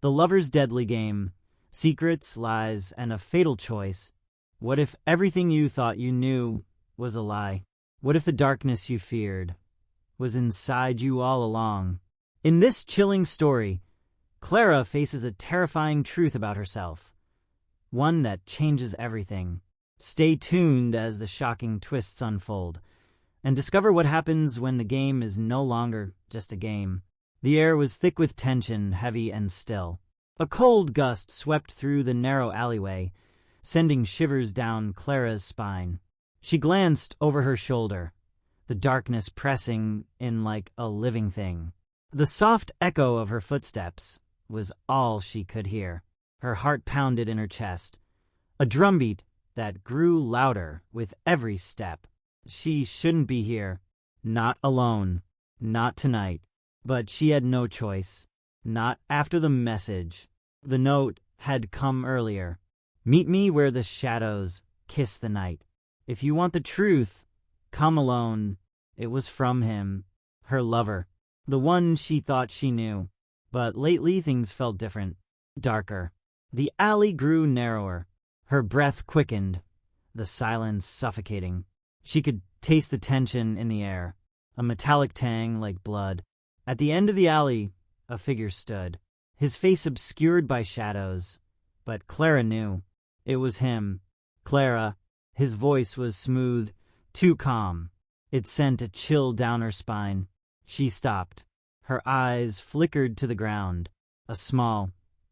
The lover's deadly game. Secrets, lies, and a fatal choice. What if everything you thought you knew was a lie? What if the darkness you feared was inside you all along? In this chilling story, Clara faces a terrifying truth about herself, one that changes everything. Stay tuned as the shocking twists unfold, and discover what happens when the game is no longer just a game. The air was thick with tension, heavy and still. A cold gust swept through the narrow alleyway, sending shivers down Clara's spine. She glanced over her shoulder, the darkness pressing in like a living thing. The soft echo of her footsteps was all she could hear. Her heart pounded in her chest, a drumbeat that grew louder with every step. She shouldn't be here. Not alone. Not tonight. But she had no choice. Not after the message. The note had come earlier. Meet me where the shadows kiss the night. If you want the truth, come alone. It was from him, her lover, the one she thought she knew. But lately things felt different, darker. The alley grew narrower. Her breath quickened, the silence suffocating. She could taste the tension in the air, a metallic tang like blood. At the end of the alley, a figure stood, his face obscured by shadows. But Clara knew. It was him. Clara. His voice was smooth, too calm. It sent a chill down her spine. She stopped. Her eyes flickered to the ground. A small,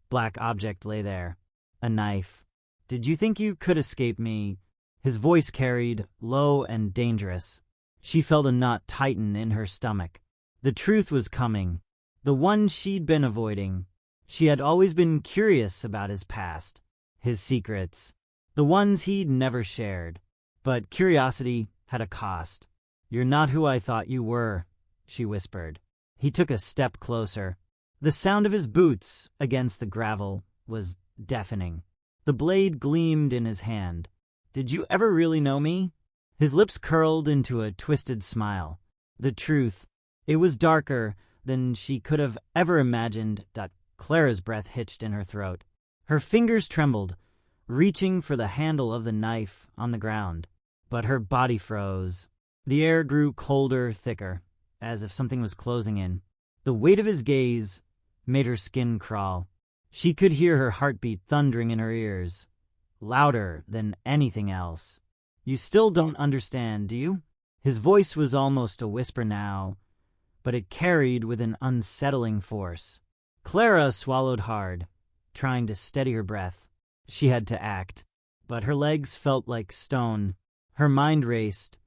black object lay there. A knife. Did you think you could escape me? His voice carried, low and dangerous. She felt a knot tighten in her stomach. The truth was coming. The one she'd been avoiding. She had always been curious about his past, his secrets, the ones he'd never shared. But curiosity had a cost. You're not who I thought you were, she whispered. He took a step closer. The sound of his boots against the gravel was deafening. The blade gleamed in his hand. Did you ever really know me? His lips curled into a twisted smile. The truth. It was darker than she could have ever imagined. Clara's breath hitched in her throat. Her fingers trembled, reaching for the handle of the knife on the ground. But her body froze. The air grew colder, thicker, as if something was closing in. The weight of his gaze made her skin crawl. She could hear her heartbeat thundering in her ears, louder than anything else. You still don't understand, do you? His voice was almost a whisper now, but it carried with an unsettling force. Clara swallowed hard, trying to steady her breath. She had to act, but her legs felt like stone. Her mind raced,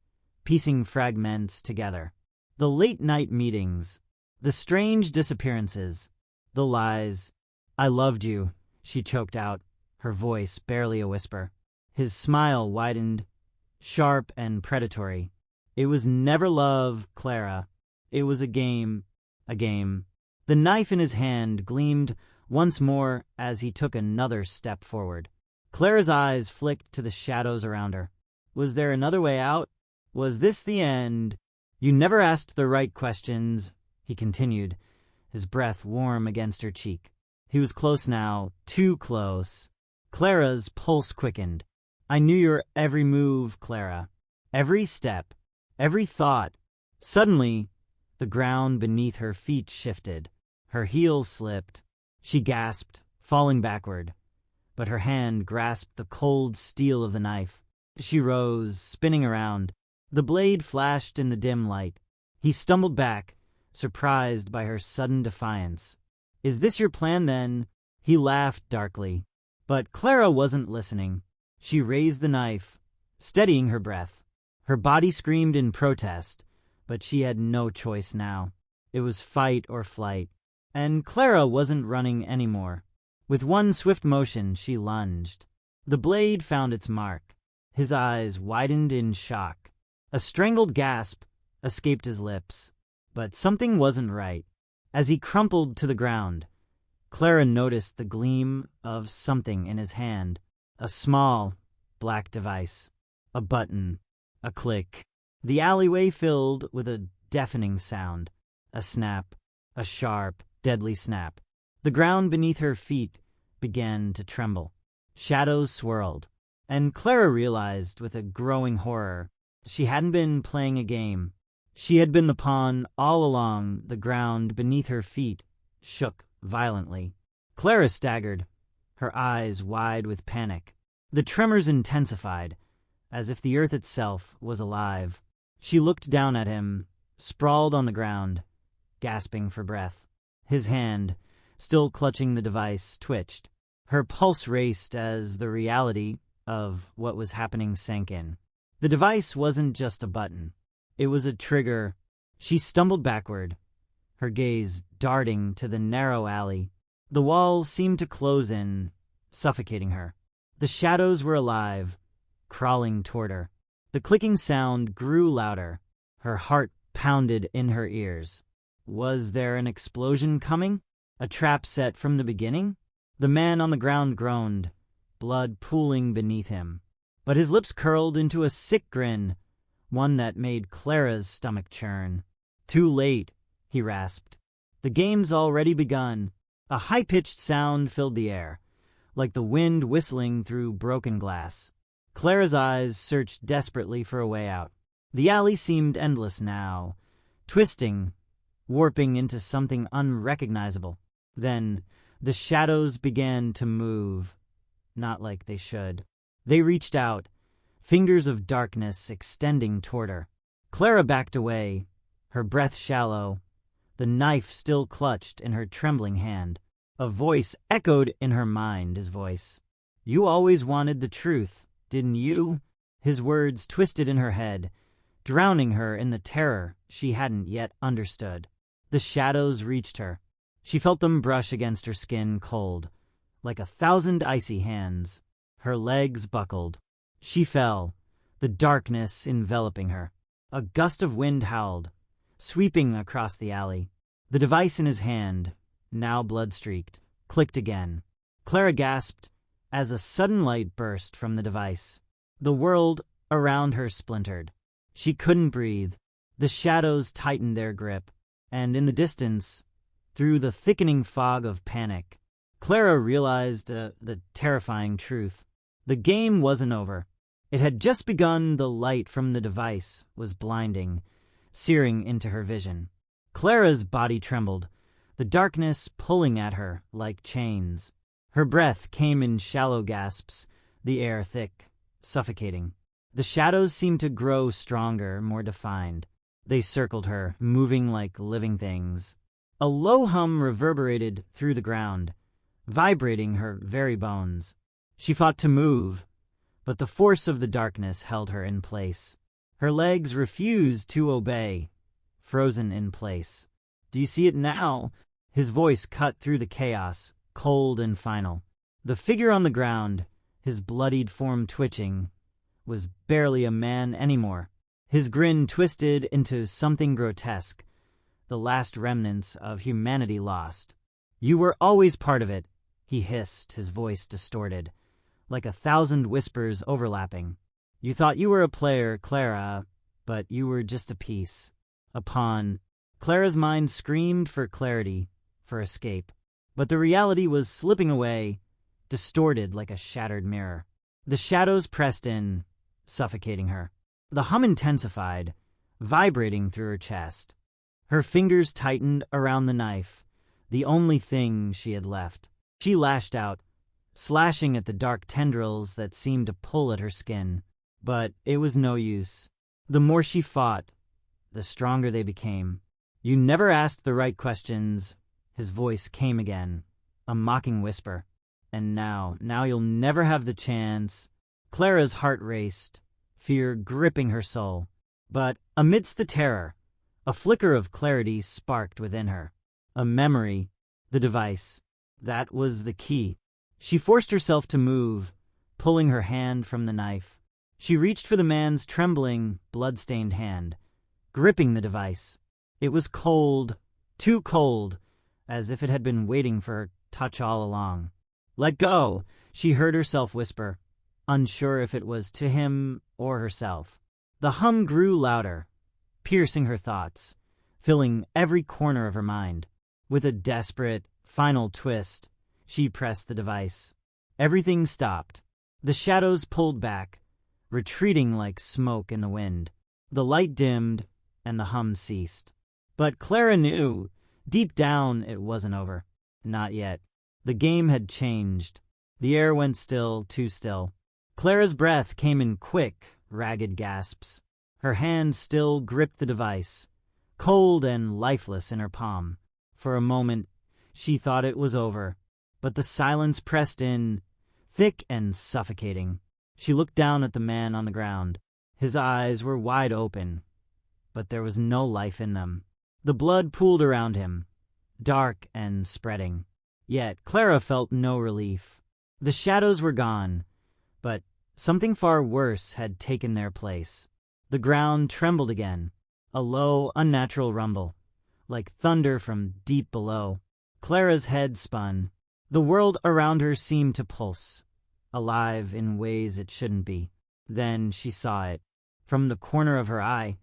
piecing fragments together. The late-night meetings, the strange disappearances, the lies. I loved you, she choked out, her voice barely a whisper. His smile widened, sharp and predatory. It was never love, Clara. It was a game, a game. The knife in his hand gleamed once more as he took another step forward. Clara's eyes flicked to the shadows around her. Was there another way out? Was this the end? You never asked the right questions, he continued, his breath warm against her cheek. He was close now, too close. Clara's pulse quickened. I knew your every move, Clara. Every step, every thought. Suddenly, the ground beneath her feet shifted. Her heels slipped. She gasped, falling backward. But her hand grasped the cold steel of the knife. She rose, spinning around. The blade flashed in the dim light. He stumbled back, surprised by her sudden defiance. Is this your plan, then? He laughed darkly. But Clara wasn't listening. She raised the knife, steadying her breath. Her body screamed in protest, but she had no choice now. It was fight or flight. And Clara wasn't running anymore. With one swift motion, she lunged. The blade found its mark. His eyes widened in shock. A strangled gasp escaped his lips. But something wasn't right. As he crumpled to the ground, Clara noticed the gleam of something in his hand. A small, black device. A button. A click. The alleyway filled with a deafening sound. A snap. A sharp, deadly snap. The ground beneath her feet began to tremble. Shadows swirled, and Clara realized with a growing horror she hadn't been playing a game. She had been the pawn all along. The ground beneath her feet shook violently. Clara staggered, her eyes wide with panic. The tremors intensified, as if the earth itself was alive. She looked down at him, sprawled on the ground, gasping for breath. His hand, still clutching the device, twitched. Her pulse raced as the reality of what was happening sank in. The device wasn't just a button. It was a trigger. She stumbled backward, her gaze darting to the narrow alley. The walls seemed to close in, suffocating her. The shadows were alive, crawling toward her. The clicking sound grew louder. Her heart pounded in her ears. Was there an explosion coming? A trap set from the beginning? The man on the ground groaned, blood pooling beneath him. But his lips curled into a sick grin, one that made Clara's stomach churn. "Too late," he rasped. "The game's already begun." A high-pitched sound filled the air, like the wind whistling through broken glass. Clara's eyes searched desperately for a way out. The alley seemed endless now, twisting, warping into something unrecognizable. Then the shadows began to move, not like they should. They reached out, fingers of darkness extending toward her. Clara backed away, her breath shallow, the knife still clutched in her trembling hand. A voice echoed in her mind, his voice. "You always wanted the truth, didn't you?" His words twisted in her head, drowning her in the terror she hadn't yet understood. The shadows reached her. She felt them brush against her skin cold, like 1,000 icy hands. Her legs buckled. She fell, the darkness enveloping her. A gust of wind howled, sweeping across the alley. The device in his hand, now blood-streaked, clicked again. Clara gasped as a sudden light burst from the device. The world around her splintered. She couldn't breathe. The shadows tightened their grip, and in the distance, through the thickening fog of panic, Clara realized the terrifying truth. The game wasn't over. It had just begun. The light from the device was blinding, searing into her vision. Clara's body trembled, the darkness pulling at her like chains. Her breath came in shallow gasps, the air thick, suffocating. The shadows seemed to grow stronger, more defined. They circled her, moving like living things. A low hum reverberated through the ground, vibrating her very bones. She fought to move, but the force of the darkness held her in place. Her legs refused to obey, frozen in place. "Do you see it now?" His voice cut through the chaos, cold and final. The figure on the ground, his bloodied form twitching, was barely a man anymore. His grin twisted into something grotesque, the last remnants of humanity lost. "You were always part of it," he hissed, his voice distorted, like 1,000 whispers overlapping. "You thought you were a player, Clara, but you were just a piece, a pawn." Clara's mind screamed for clarity, for escape, but the reality was slipping away, distorted like a shattered mirror. The shadows pressed in, suffocating her. The hum intensified, vibrating through her chest. Her fingers tightened around the knife, the only thing she had left. She lashed out, slashing at the dark tendrils that seemed to pull at her skin. But it was no use. The more she fought, the stronger they became. "You never asked the right questions," his voice came again, a mocking whisper. "And now you'll never have the chance." Clara's heart raced, fear gripping her soul. But amidst the terror, a flicker of clarity sparked within her. A memory, the device. That was the key. She forced herself to move, pulling her hand from the knife. She reached for the man's trembling, blood-stained hand, gripping the device. It was cold, too cold, as if it had been waiting for her touch all along. "Let go," she heard herself whisper, unsure if it was to him or herself. The hum grew louder, piercing her thoughts, filling every corner of her mind. With a desperate, Final twist. She pressed the device. Everything stopped. The shadows pulled back, retreating like smoke in the wind. The light dimmed, and the hum ceased. But Clara knew, deep down, it wasn't over. Not yet. The game had changed. The air went still, too still. Clara's breath came in quick, ragged gasps. Her hand still gripped the device, cold and lifeless in her palm. For a moment, she thought it was over, but the silence pressed in, thick and suffocating. She looked down at the man on the ground. His eyes were wide open, but there was no life in them. The blood pooled around him, dark and spreading. Yet Clara felt no relief. The shadows were gone, but something far worse had taken their place. The ground trembled again, a low, unnatural rumble, like thunder from deep below. Clara's head spun. The world around her seemed to pulse, alive in ways it shouldn't be. Then she saw it. From the corner of her eye,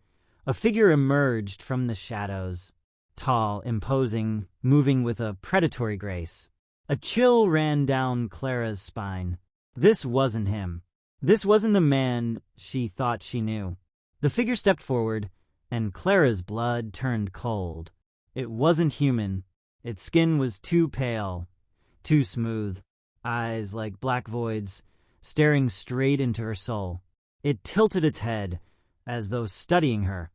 a figure emerged from the shadows, tall, imposing, moving with a predatory grace. A chill ran down Clara's spine. This wasn't him. This wasn't the man she thought she knew. The figure stepped forward, and Clara's blood turned cold. It wasn't human. Its skin was too pale, too smooth, eyes like black voids, staring straight into her soul. It tilted its head, as though studying her,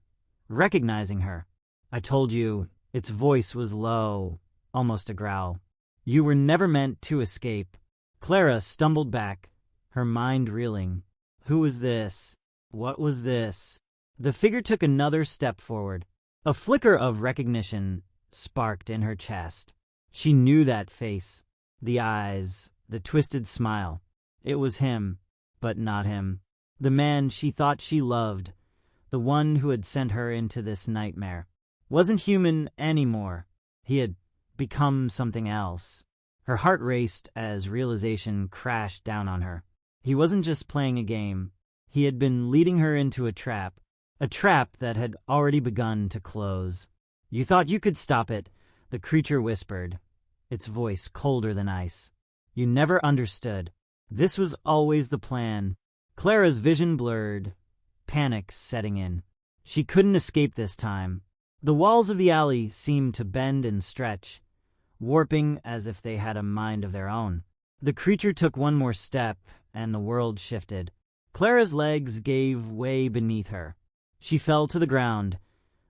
recognizing her. I told you, its voice was low, almost a growl. You were never meant to escape. Clara stumbled back, her mind reeling. Who was this? What was this? The figure took another step forward. A flicker of recognition sparked in her chest. She knew that face, the eyes, the twisted smile. It was him, but not him. The man she thought she loved, the one who had sent her into this nightmare, wasn't human anymore. He had become something else. Her heart raced as realization crashed down on her. He wasn't just playing a game. He had been leading her into a trap that had already begun to close. You thought you could stop it, the creature whispered, its voice colder than ice. You never understood. This was always the plan. Clara's vision blurred, panic setting in. She couldn't escape this time. The walls of the alley seemed to bend and stretch, warping as if they had a mind of their own. The creature took one more step, and the world shifted. Clara's legs gave way beneath her. She fell to the ground,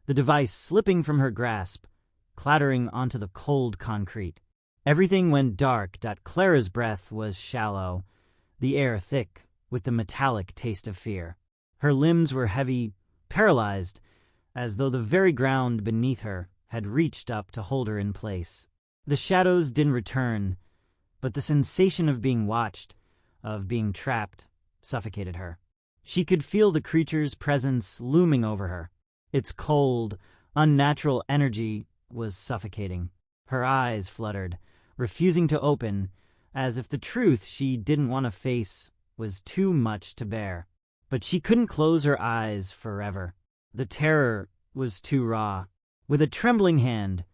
the device slipping from her grasp, clattering onto the cold concrete. Everything went dark. Clara's breath was shallow, the air thick with the metallic taste of fear. Her limbs were heavy, paralyzed, as though the very ground beneath her had reached up to hold her in place. The shadows didn't return, but the sensation of being watched, of being trapped, suffocated her. She could feel the creature's presence looming over her. Its cold, unnatural energy was suffocating. Her eyes fluttered, refusing to open, as if the truth she didn't want to face was too much to bear. But she couldn't close her eyes forever. The terror was too raw. With a trembling hand,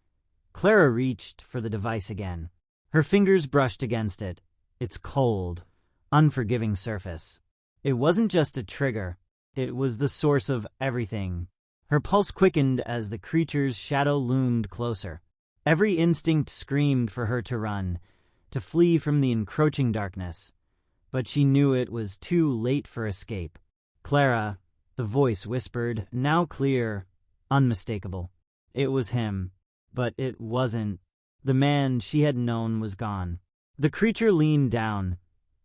Clara reached for the device again. Her fingers brushed against it, its cold, unforgiving surface. It wasn't just a trigger. It was the source of everything. Her pulse quickened as the creature's shadow loomed closer. Every instinct screamed for her to run, to flee from the encroaching darkness. But she knew it was too late for escape. Clara, the voice whispered, now clear, unmistakable. It was him, but it wasn't. The man she had known was gone. The creature leaned down,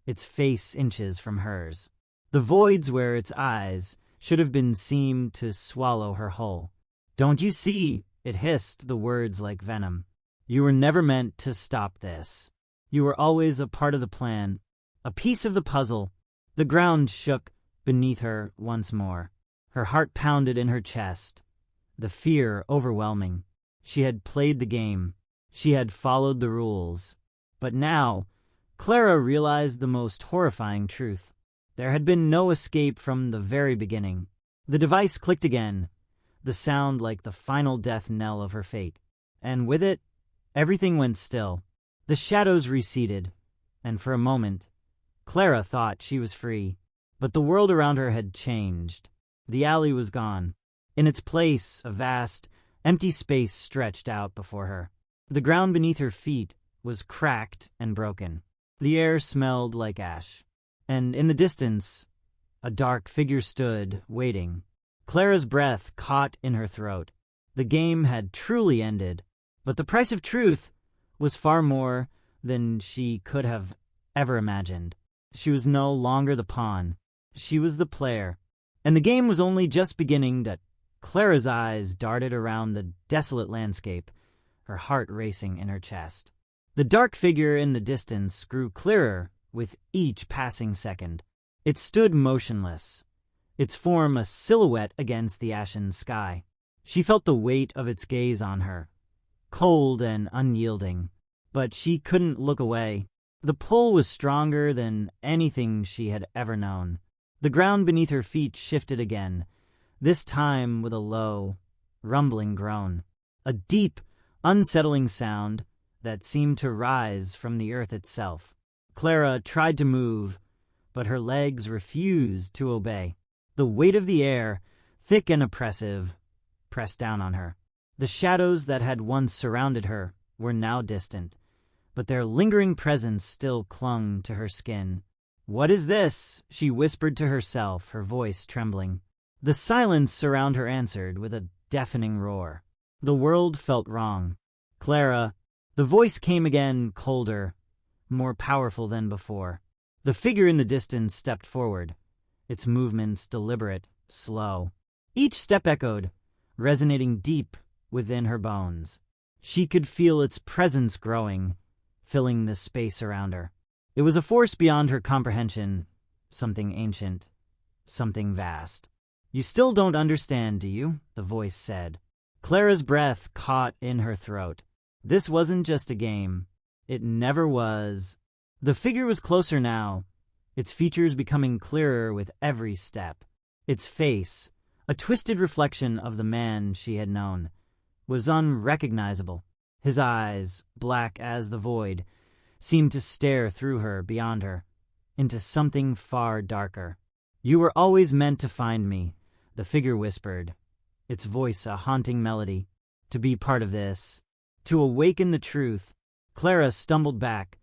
its face inches from hers. The voids where its eyes should have been seemed to swallow her whole. Don't you see? It hissed, the words like venom. You were never meant to stop this. You were always a part of the plan, a piece of the puzzle. The ground shook beneath her once more. Her heart pounded in her chest, the fear overwhelming. She had played the game. She had followed the rules. But now, Clara realized the most horrifying truth. There had been no escape from the very beginning. The device clicked again, the sound like the final death knell of her fate. And with it, Everything went still. The shadows receded, and for a moment, Clara thought she was free. But the world around her had changed. The alley was gone. In its place, a vast, empty space stretched out before her. The ground beneath her feet was cracked and broken. The air smelled like ash. And in the distance, a dark figure stood, waiting. Clara's breath caught in her throat. The game had truly ended, but the price of truth was far more than she could have ever imagined. She was no longer the pawn. She was the player. And the game was only just beginning to... Clara's eyes darted around the desolate landscape, her heart racing in her chest. The dark figure in the distance grew clearer with each passing second. It stood motionless, its form a silhouette against the ashen sky. She felt the weight of its gaze on her, cold and unyielding, but she couldn't look away. The pull was stronger than anything she had ever known. The ground beneath her feet shifted again, this time with a low, rumbling groan, a deep, unsettling sound that seemed to rise from the earth itself. Clara tried to move, but her legs refused to obey. The weight of the air, thick and oppressive, pressed down on her. The shadows that had once surrounded her were now distant, but their lingering presence still clung to her skin. "What is this?" she whispered to herself, her voice trembling. The silence around her answered with a deafening roar. The world felt wrong. "Clara." The voice came again, colder, more powerful than before. The figure in the distance stepped forward, its movements deliberate, slow. Each step echoed, resonating deep within her bones. She could feel its presence growing, filling the space around her. It was a force beyond her comprehension, something ancient, something vast. "You still don't understand, do you?" the voice said. Clara's breath caught in her throat. This wasn't just a game. It never was. The figure was closer now, its features becoming clearer with every step. Its face, a twisted reflection of the man she had known, was unrecognizable. His eyes, black as the void, seemed to stare through her, beyond her, into something far darker. "You were always meant to find me," the figure whispered, its voice a haunting melody. "To be part of this, to awaken the truth." Clara stumbled back,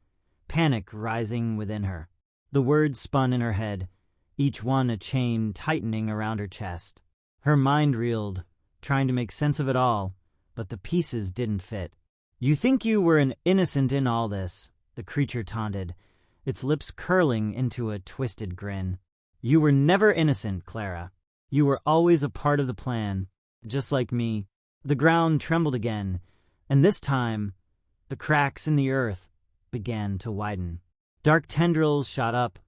panic rising within her. The words spun in her head, each one a chain tightening around her chest. Her mind reeled, trying to make sense of it all, but the pieces didn't fit. "You think you were an innocent in all this," the creature taunted, its lips curling into a twisted grin. "You were never innocent, Clara. You were always a part of the plan, just like me." The ground trembled again, and this time, the cracks in the earth began to widen. Dark tendrils shot up,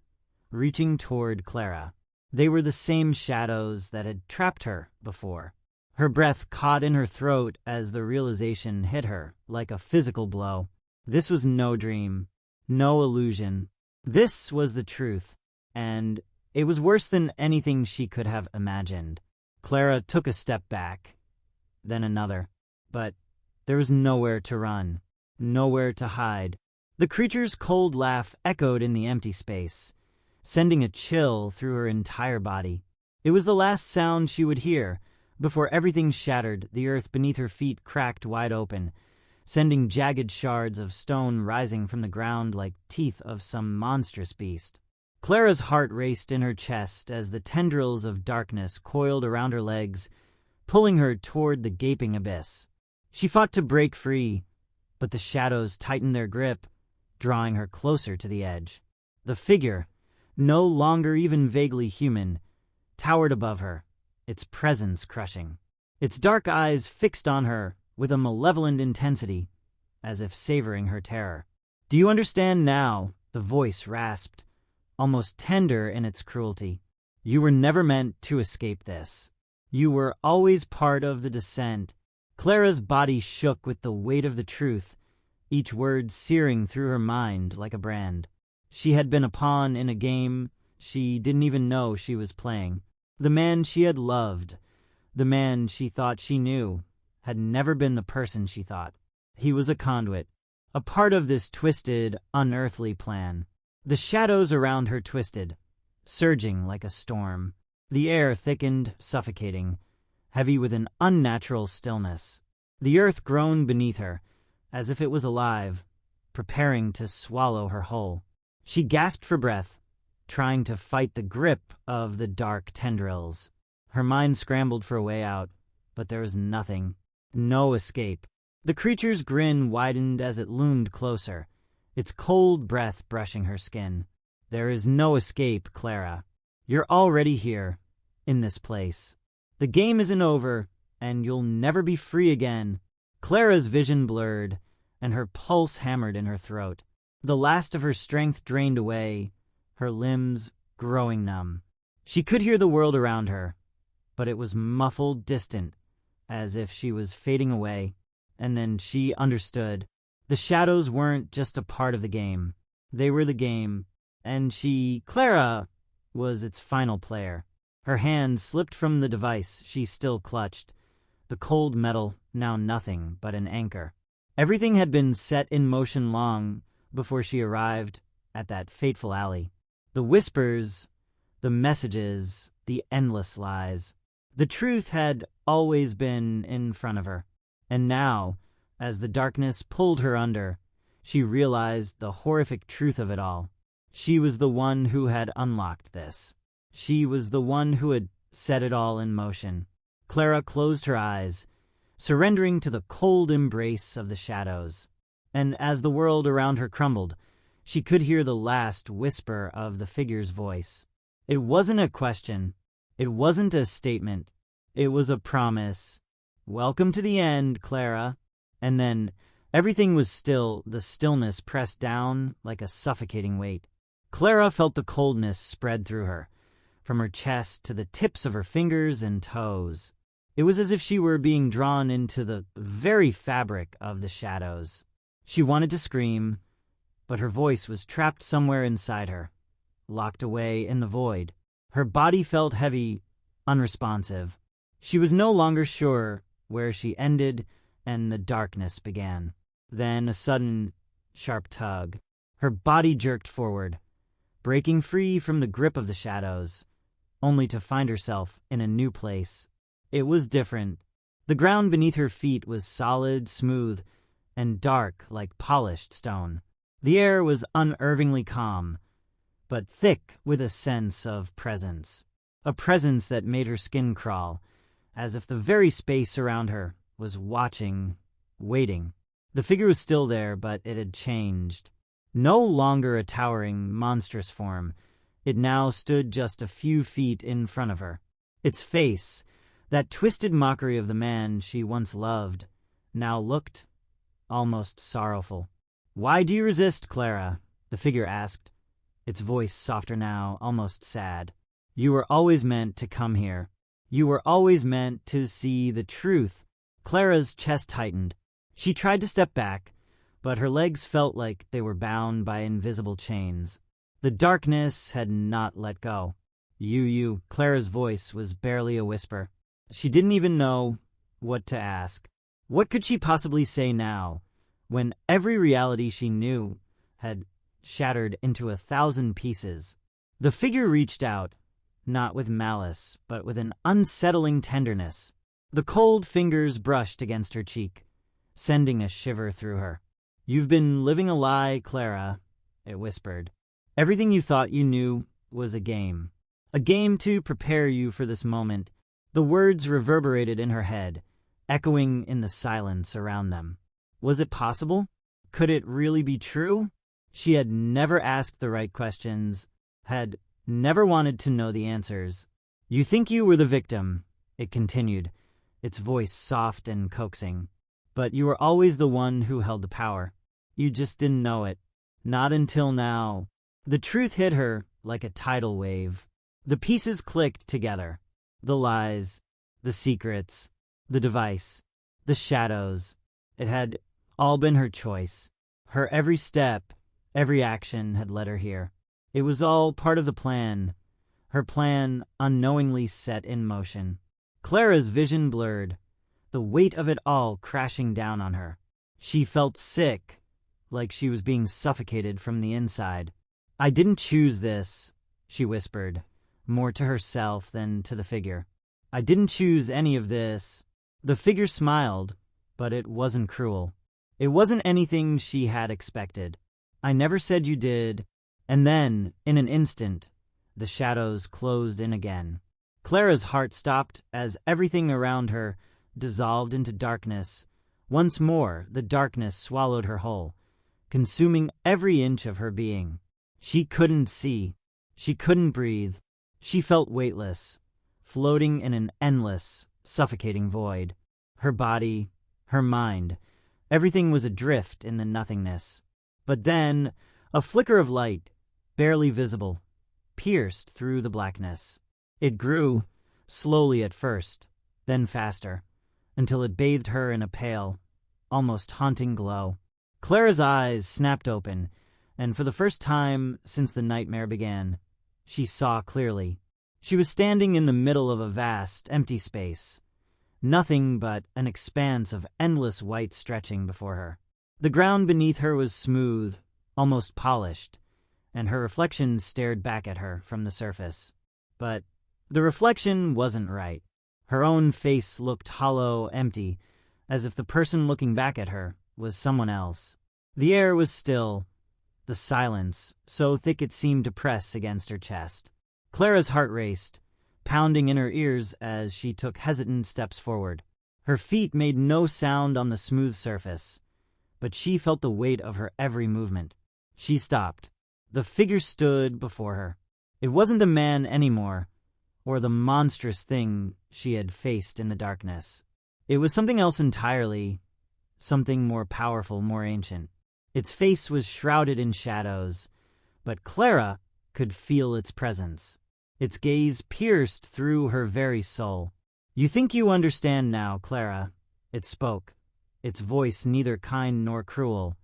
reaching toward Clara. They were the same shadows that had trapped her before. Her breath caught in her throat as the realization hit her like a physical blow. This was no dream, no illusion. This was the truth, and it was worse than anything she could have imagined. Clara took a step back, then another, but there was nowhere to run, nowhere to hide. The creature's cold laugh echoed in the empty space, sending a chill through her entire body. It was the last sound she would hear before everything shattered. The earth beneath her feet cracked wide open, sending jagged shards of stone rising from the ground like teeth of some monstrous beast. Clara's heart raced in her chest as the tendrils of darkness coiled around her legs, pulling her toward the gaping abyss. She fought to break free, but the shadows tightened their grip, drawing her closer to the edge. The figure, no longer even vaguely human, towered above her, its presence crushing. Its dark eyes fixed on her with a malevolent intensity, as if savoring her terror. "Do you understand now?" the voice rasped, almost tender in its cruelty. "You were never meant to escape this. You were always part of the descent." Clara's body shook with the weight of the truth, each word searing through her mind like a brand. She had been a pawn in a game she didn't even know she was playing. The man she had loved, the man she thought she knew, had never been the person she thought. He was a conduit, a part of this twisted, unearthly plan. The shadows around her twisted, surging like a storm. The air thickened, suffocating, heavy with an unnatural stillness. The earth groaned beneath her, as if it was alive, preparing to swallow her whole. She gasped for breath, trying to fight the grip of the dark tendrils. Her mind scrambled for a way out, but there was nothing, no escape. The creature's grin widened as it loomed closer, its cold breath brushing her skin. There is no escape, Clara. You're already here, in this place. The game isn't over, and you'll never be free again. Clara's vision blurred, and her pulse hammered in her throat. The last of her strength drained away, her limbs growing numb. She could hear the world around her, but it was muffled, distant, as if she was fading away. And then she understood. The shadows weren't just a part of the game. They were the game, and she, Clara, was its final player. Her hand slipped from the device she still clutched, the cold metal now nothing but an anchor. Everything had been set in motion long before she arrived at that fateful alley. The whispers, the messages, the endless lies. The truth had always been in front of her. And now, as the darkness pulled her under, she realized the horrific truth of it all. She was the one who had unlocked this. She was the one who had set it all in motion. Clara closed her eyes, surrendering to the cold embrace of the shadows. And as the world around her crumbled, she could hear the last whisper of the figure's voice. It wasn't a question. It wasn't a statement. It was a promise. "Welcome to the end, Clara." And then everything was still, the stillness pressed down like a suffocating weight. Clara felt the coldness spread through her, from her chest to the tips of her fingers and toes. It was as if she were being drawn into the very fabric of the shadows. She wanted to scream, but her voice was trapped somewhere inside her, locked away in the void. Her body felt heavy, unresponsive. She was no longer sure where she ended and the darkness began. Then a sudden, sharp tug. Her body jerked forward, breaking free from the grip of the shadows, only to find herself in a new place. It was different. The ground beneath her feet was solid, smooth, and dark like polished stone. The air was unervingly calm, but thick with a sense of presence. A presence that made her skin crawl, as if the very space around her was watching, waiting. The figure was still there, but it had changed. No longer a towering, monstrous form, it now stood just a few feet in front of her. Its face, that twisted mockery of the man she once loved, now looked almost sorrowful. "Why do you resist, Clara?" the figure asked, its voice softer now, almost sad. "You were always meant to come here. You were always meant to see the truth." Clara's chest tightened. She tried to step back, but her legs felt like they were bound by invisible chains. The darkness had not let go. You, Clara's voice was barely a whisper. She didn't even know what to ask. What could she possibly say now, when every reality she knew had shattered into 1,000 pieces? The figure reached out, not with malice, but with an unsettling tenderness. The cold fingers brushed against her cheek, sending a shiver through her. "You've been living a lie, Clara," it whispered. "Everything you thought you knew was a game to prepare you for this moment." The words reverberated in her head, echoing in the silence around them. Was it possible? Could it really be true? She had never asked the right questions, had never wanted to know the answers. "You think you were the victim," it continued, its voice soft and coaxing. "But you were always the one who held the power. You just didn't know it. Not until now." The truth hit her like a tidal wave. The pieces clicked together. The lies, the secrets, the device, the shadows. It had all been her choice. Her every step, every action had led her here. It was all part of the plan, her plan unknowingly set in motion. Clara's vision blurred, the weight of it all crashing down on her. She felt sick, like she was being suffocated from the inside. "I didn't choose this," she whispered, more to herself than to the figure. "I didn't choose any of this." The figure smiled, but it wasn't cruel. It wasn't anything she had expected. "I never said you did." And then, in an instant, the shadows closed in again. Clara's heart stopped as everything around her dissolved into darkness. Once more, the darkness swallowed her whole, consuming every inch of her being. She couldn't see. She couldn't breathe. She felt weightless, floating in an endless, suffocating void. Her body, her mind, everything was adrift in the nothingness. But then, a flicker of light, barely visible, pierced through the blackness. It grew, slowly at first, then faster, until it bathed her in a pale, almost haunting glow. Clara's eyes snapped open, and for the first time since the nightmare began, she saw clearly. She was standing in the middle of a vast, empty space. Nothing but an expanse of endless white stretching before her. The ground beneath her was smooth, almost polished, and her reflection stared back at her from the surface. But the reflection wasn't right. Her own face looked hollow, empty, as if the person looking back at her was someone else. The air was still, the silence so thick it seemed to press against her chest. Clara's heart raced, pounding in her ears as she took hesitant steps forward. Her feet made no sound on the smooth surface, but she felt the weight of her every movement. She stopped. The figure stood before her. It wasn't the man anymore, or the monstrous thing she had faced in the darkness. It was something else entirely, something more powerful, more ancient. Its face was shrouded in shadows, but Clara could feel its presence. Its gaze pierced through her very soul. "You think you understand now, Clara," it spoke, its voice neither kind nor cruel,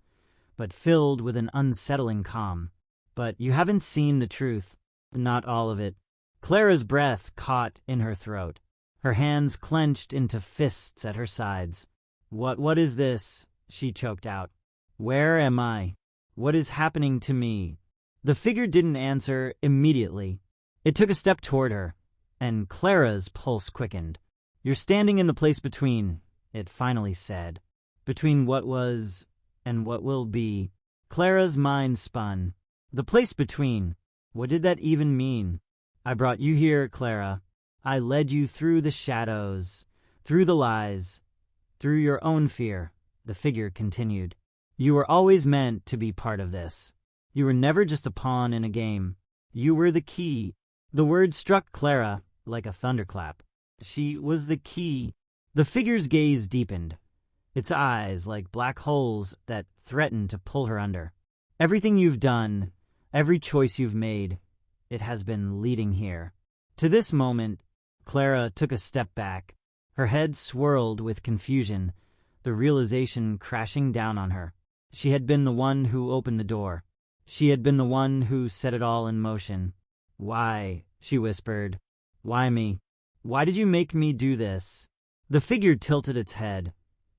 but filled with an unsettling calm. "But you haven't seen the truth, not all of it." Clara's breath caught in her throat. Her hands clenched into fists at her sides. What is this?" she choked out. "Where am I? What is happening to me?" The figure didn't answer immediately. It took a step toward her, and Clara's pulse quickened. "You're standing in the place between," it finally said. "Between what was and what will be." Clara's mind spun. The place between. What did that even mean? "I brought you here, Clara. I led you through the shadows, through the lies, through your own fear," the figure continued. "You were always meant to be part of this. You were never just a pawn in a game. You were the key." The word struck Clara like a thunderclap. She was the key. The figure's gaze deepened, its eyes like black holes that threatened to pull her under. "Everything you've done, every choice you've made, it has been leading here." To this moment, Clara took a step back. Her head swirled with confusion, the realization crashing down on her. She had been the one who opened the door. She had been the one who set it all in motion. "Why?" she whispered. "Why me? Why did you make me do this?" The figure tilted its head,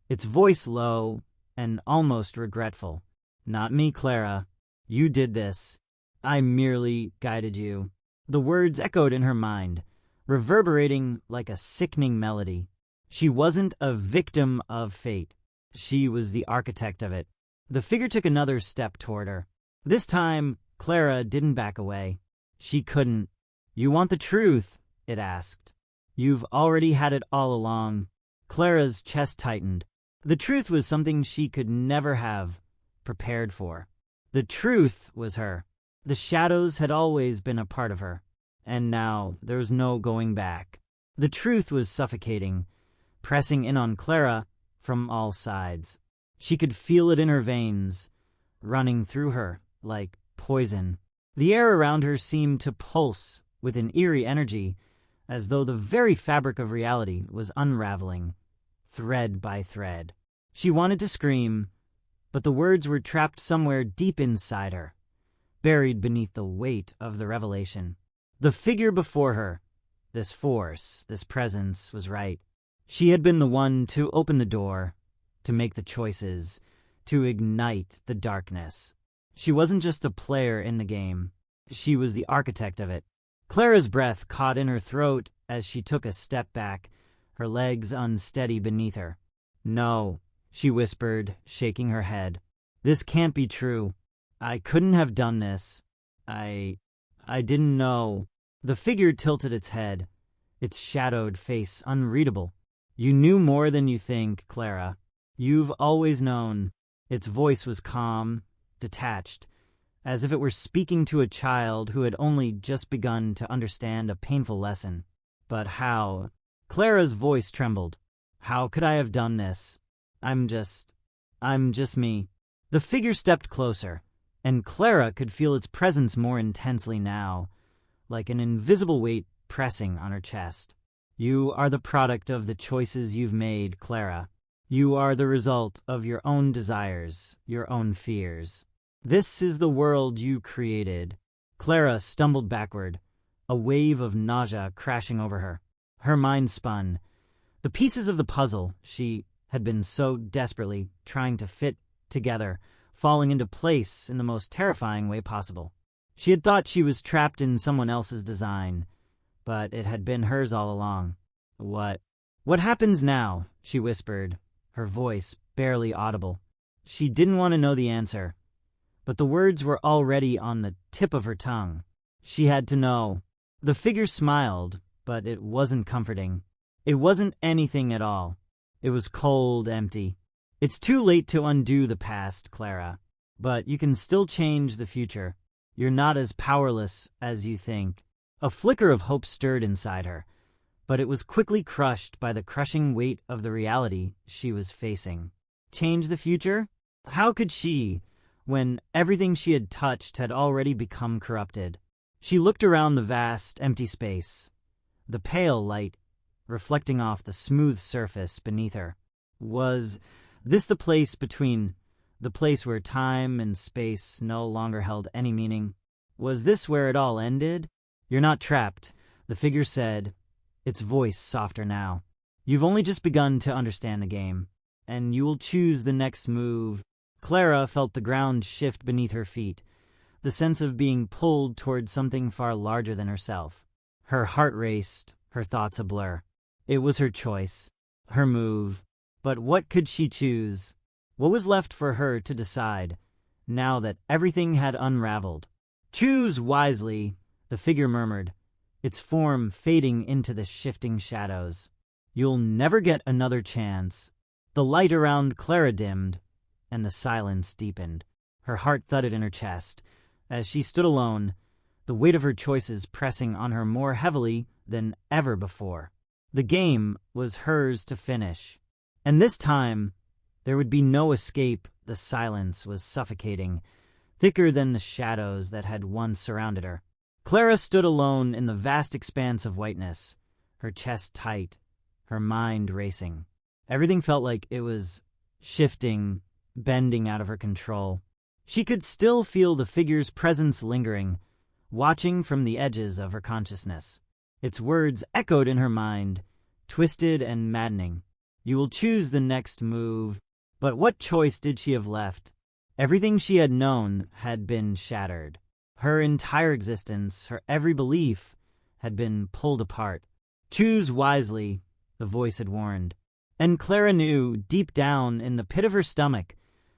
its voice low and almost regretful. "Not me, Clara. You did this. I merely guided you." The words echoed in her mind, reverberating like a sickening melody. She wasn't a victim of fate. She was the architect of it. The figure took another step toward her. This time, Clara didn't back away. She couldn't. "You want the truth?" it asked. "You've already had it all along." Clara's chest tightened. The truth was something she could never have prepared for. The truth was her. The shadows had always been a part of her, and now there was no going back. The truth was suffocating, pressing in on Clara from all sides. She could feel it in her veins, running through her like poison. The air around her seemed to pulse with an eerie energy, as though the very fabric of reality was unraveling, thread by thread. She wanted to scream, but the words were trapped somewhere deep inside her, buried beneath the weight of the revelation. The figure before her, this force, this presence, was right. She had been the one to open the door, to make the choices, to ignite the darkness. She wasn't just a player in the game. She was the architect of it. Clara's breath caught in her throat as she took a step back, her legs unsteady beneath her. "No," she whispered, shaking her head. "This can't be true. I couldn't have done this. I didn't know." The figure tilted its head, its shadowed face unreadable. "You knew more than you think, Clara. You've always known." Its voice was calm, detached, as if it were speaking to a child who had only just begun to understand a painful lesson. "But how?" Clara's voice trembled. "How could I have done this? I'm just me." The figure stepped closer, and Clara could feel its presence more intensely now, like an invisible weight pressing on her chest. "You are the product of the choices you've made, Clara. You are the result of your own desires, your own fears. This is the world you created." Clara stumbled backward, a wave of nausea crashing over her. Her mind spun. The pieces of the puzzle she had been so desperately trying to fit together, falling into place in the most terrifying way possible. She had thought she was trapped in someone else's design, but it had been hers all along. What happens now?" she whispered, her voice barely audible. She didn't want to know the answer, but the words were already on the tip of her tongue. She had to know. The figure smiled, but it wasn't comforting. It wasn't anything at all. It was cold, empty. "It's too late to undo the past, Clara, but you can still change the future. You're not as powerless as you think." A flicker of hope stirred inside her, but it was quickly crushed by the crushing weight of the reality she was facing. Change the future? How could she, when everything she had touched had already become corrupted? She looked around the vast, empty space, the pale light reflecting off the smooth surface beneath her. Was this the place where time and space no longer held any meaning? Was this where it all ended? "You're not trapped," the figure said, its voice softer now. "You've only just begun to understand the game, and you will choose the next move." Clara felt the ground shift beneath her feet, the sense of being pulled toward something far larger than herself. Her heart raced, her thoughts a blur. It was her choice, her move. But what could she choose? What was left for her to decide, now that everything had unraveled? "Choose wisely," the figure murmured, its form fading into the shifting shadows. "You'll never get another chance." The light around Clara dimmed, and the silence deepened. Her heart thudded in her chest as she stood alone, the weight of her choices pressing on her more heavily than ever before. The game was hers to finish, and this time there would be no escape. The silence was suffocating, thicker than the shadows that had once surrounded her. Clara stood alone in the vast expanse of whiteness, her chest tight, her mind racing. Everything felt like it was shifting, bending out of her control. She could still feel the figure's presence lingering, watching from the edges of her consciousness. Its words echoed in her mind, twisted and maddening. "You will choose the next move." But what choice did she have left? Everything she had known had been shattered. Her entire existence, her every belief, had been pulled apart. "Choose wisely," the voice had warned. And Clara knew, deep down in the pit of her stomach,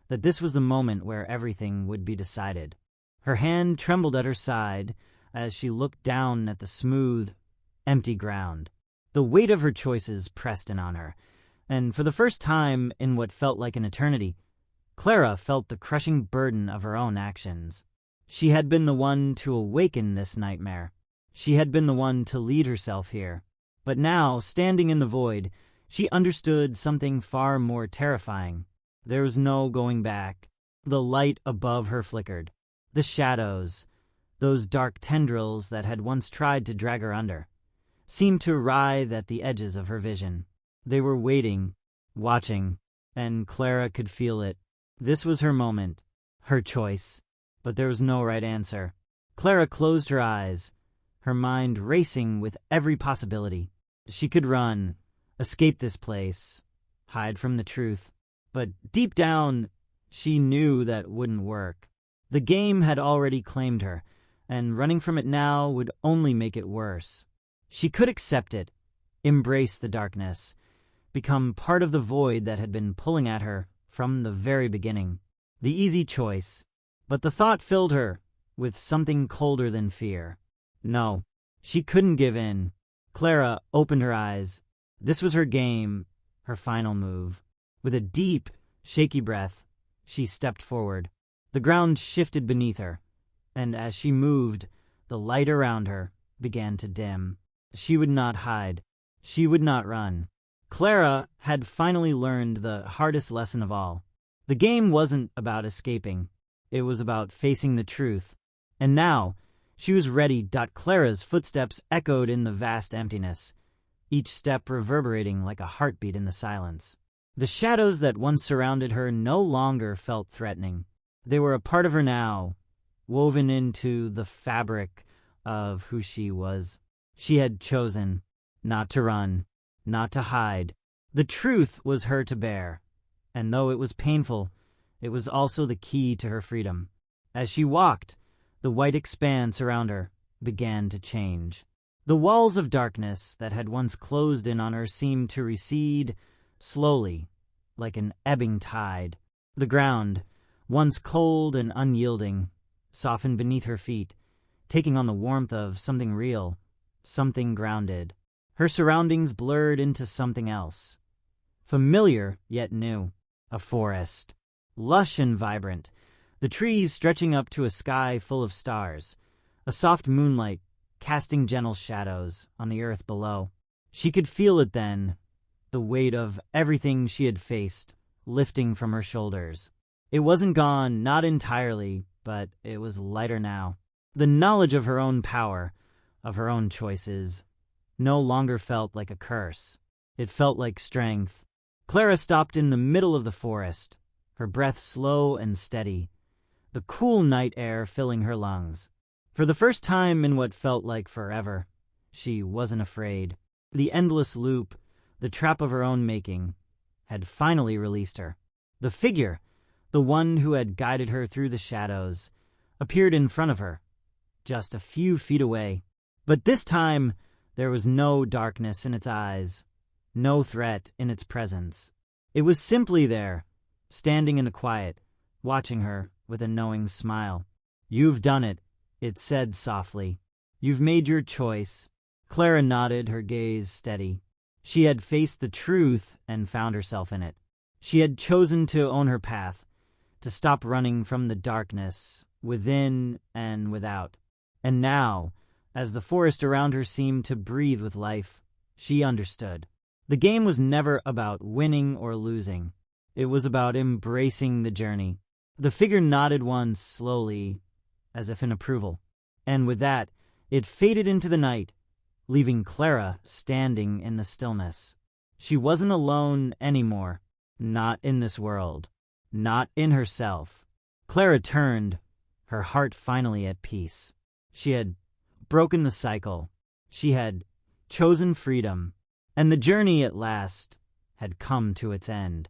that this was the moment where everything would be decided. Her hand trembled at her side as she looked down at the smooth, empty ground. The weight of her choices pressed in on her, and for the first time in what felt like an eternity, Clara felt the crushing burden of her own actions. She had been the one to awaken this nightmare. She had been the one to lead herself here. But now, standing in the void, she understood something far more terrifying. There was no going back. The light above her flickered. The shadows, those dark tendrils that had once tried to drag her under, seemed to writhe at the edges of her vision. They were waiting, watching, and Clara could feel it. This was her moment, her choice, but there was no right answer. Clara closed her eyes, her mind racing with every possibility. She could run, escape this place, hide from the truth. But deep down, she knew that wouldn't work. The game had already claimed her, and running from it now would only make it worse. She could accept it, embrace the darkness, become part of the void that had been pulling at her from the very beginning. The easy choice. But the thought filled her with something colder than fear. No, she couldn't give in. Clara opened her eyes. This was her game, her final move. With a deep, shaky breath, she stepped forward. The ground shifted beneath her, and as she moved, the light around her began to dim. She would not hide. She would not run. Clara had finally learned the hardest lesson of all. The game wasn't about escaping. It was about facing the truth. And now, she was ready. Clara's footsteps echoed in the vast emptiness, each step reverberating like a heartbeat in the silence. The shadows that once surrounded her no longer felt threatening. They were a part of her now, woven into the fabric of who she was. She had chosen not to run, not to hide. The truth was her to bear, and though it was painful, it was also the key to her freedom. As she walked, the white expanse around her began to change. The walls of darkness that had once closed in on her seemed to recede slowly, like an ebbing tide. The ground, once cold and unyielding, softened beneath her feet, taking on the warmth of something real, something grounded. Her surroundings blurred into something else. Familiar, yet new. A forest. Lush and vibrant. The trees stretching up to a sky full of stars. A soft moonlight casting gentle shadows on the earth below. She could feel it then, the weight of everything she had faced lifting from her shoulders. It wasn't gone, not entirely, but it was lighter now. The knowledge of her own power, of her own choices, no longer felt like a curse. It felt like strength. Clara stopped in the middle of the forest, her breath slow and steady, the cool night air filling her lungs. For the first time in what felt like forever, she wasn't afraid. The endless loop, the trap of her own making, had finally released her. The figure, the one who had guided her through the shadows, appeared in front of her, just a few feet away. But this time, there was no darkness in its eyes, no threat in its presence. It was simply there, standing in the quiet, watching her with a knowing smile. "You've done it," it said softly. "You've made your choice." Clara nodded, her gaze steady. She had faced the truth and found herself in it. She had chosen to own her path, to stop running from the darkness, within and without. And now, as the forest around her seemed to breathe with life, she understood. The game was never about winning or losing. It was about embracing the journey. The figure nodded once slowly, as if in approval. And with that, it faded into the night, leaving Clara standing in the stillness. She wasn't alone anymore. Not in this world. Not in herself. Clara turned, her heart finally at peace. She had broken the cycle. She had chosen freedom. And the journey at last had come to its end.